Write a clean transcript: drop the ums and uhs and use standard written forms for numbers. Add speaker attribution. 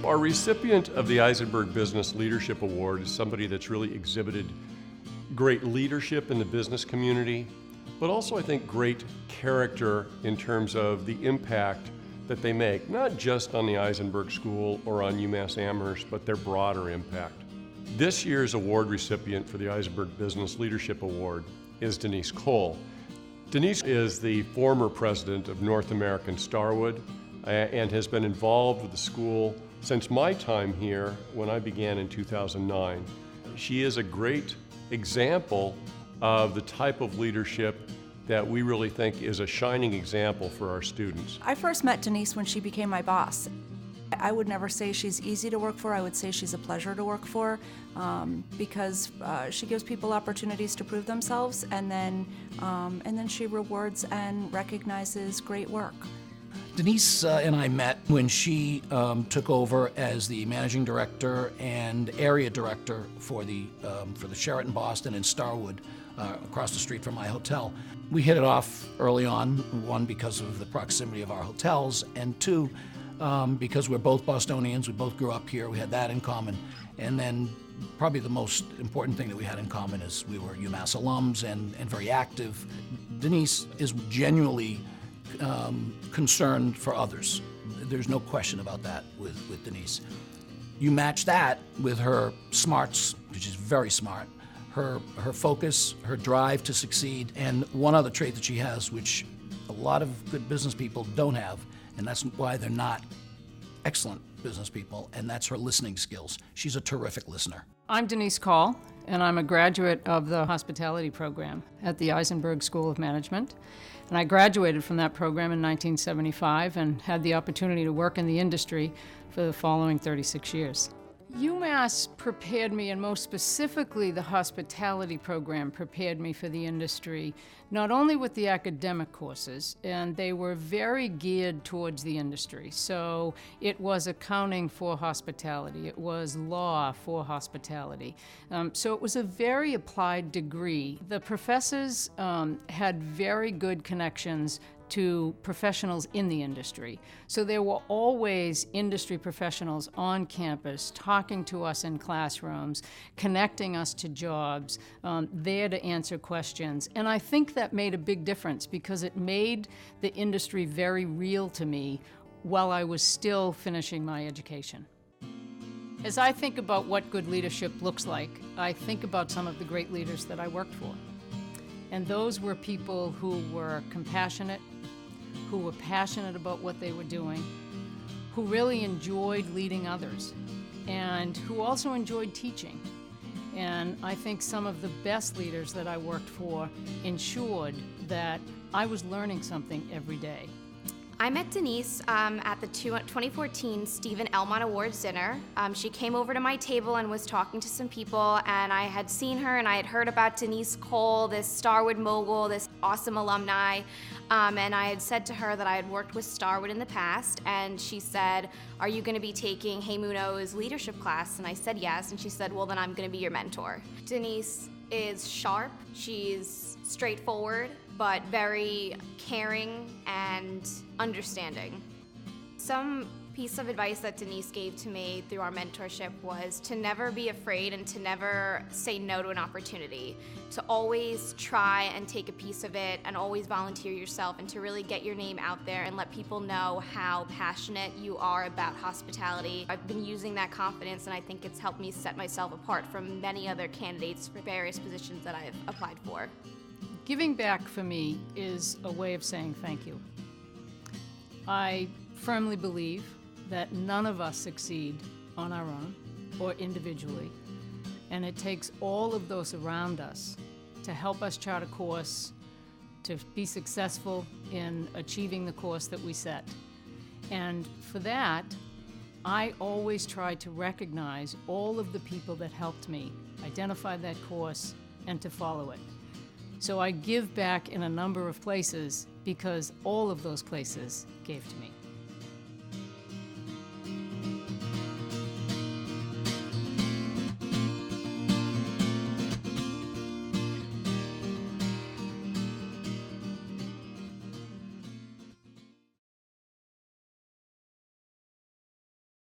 Speaker 1: Our recipient of the Isenberg Business Leadership Award is somebody that's really exhibited great leadership in the business community, but also I think great character in terms of the impact that they make, not just on the Isenberg School or on UMass Amherst, but their broader impact. This year's award recipient for the Isenberg Business Leadership Award is Denise Coll. Denise is the former president of North American Starwood and has been involved with the school since my time here when I began in 2009. She is a great example of the type of leadership that we really think is a shining example for our students.
Speaker 2: I first met Denise when she became my boss. I would never say she's easy to work for. I would say she's a pleasure to work for because she gives people opportunities to prove themselves, and then she rewards and recognizes great work.
Speaker 3: Denise and I met when she took over as the managing director and area director for the Sheraton Boston and Starwood across the street from my hotel. We hit it off early on, one, because of the proximity of our hotels, and two, because we're both Bostonians. We both grew up here. We had that in common. And then probably the most important thing that we had in common is we were UMass alums and very active. Denise is genuinely concerned for others. There's no question about that with Denise. You match that with her smarts, which is very smart, her focus, her drive to succeed, and one other trait that she has, which a lot of good business people don't have, and that's why they're not excellent business people, and that's her listening skills. She's a terrific listener.
Speaker 4: I'm Denise Coll, and I'm a graduate of the hospitality program at the Isenberg School of Management. And I graduated from that program in 1975 and had the opportunity to work in the industry for the following 36 years. UMass prepared me, and most specifically the hospitality program prepared me for the industry, not only with the academic courses, and they were very geared towards the industry. So it was accounting for hospitality, it was law for hospitality. So it was a very applied degree. The professors had very good connections to professionals in the industry. So there were always industry professionals on campus talking to us in classrooms, connecting us to jobs, there to answer questions. And I think that made a big difference because it made the industry very real to me while I was still finishing my education. As I think about what good leadership looks like, I think about some of the great leaders that I worked for. And those were people who were compassionate, who were passionate about what they were doing, who really enjoyed leading others, and who also enjoyed teaching. And I think some of the best leaders that I worked for ensured that I was learning something every day.
Speaker 5: I met Denise at the 2014 Stephen Elmont Awards dinner. She came over to my table and was talking to some people, and I had seen her and I had heard about Denise Coll, this Starwood mogul, this awesome alumni, and I had said to her that I had worked with Starwood in the past, and she said, "Are you going to be taking Hey Muno's leadership class?" And I said yes, and she said, "Well, then I'm going to be your mentor." Denise is sharp, she's straightforward, but very caring and understanding. Some piece of advice that Denise gave to me through our mentorship was to never be afraid and to never say no to an opportunity, to always try and take a piece of it and always volunteer yourself, and to really get your name out there and let people know how passionate you are about hospitality. I've been using that confidence, and I think it's helped me set myself apart from many other candidates for various positions that I've applied for.
Speaker 4: Giving back for me is a way of saying thank you. I firmly believe that none of us succeed on our own or individually, and it takes all of those around us to help us chart a course, to be successful in achieving the course that we set. And for that, I always try to recognize all of the people that helped me identify that course and to follow it. So I give back in a number of places because all of those places gave to me.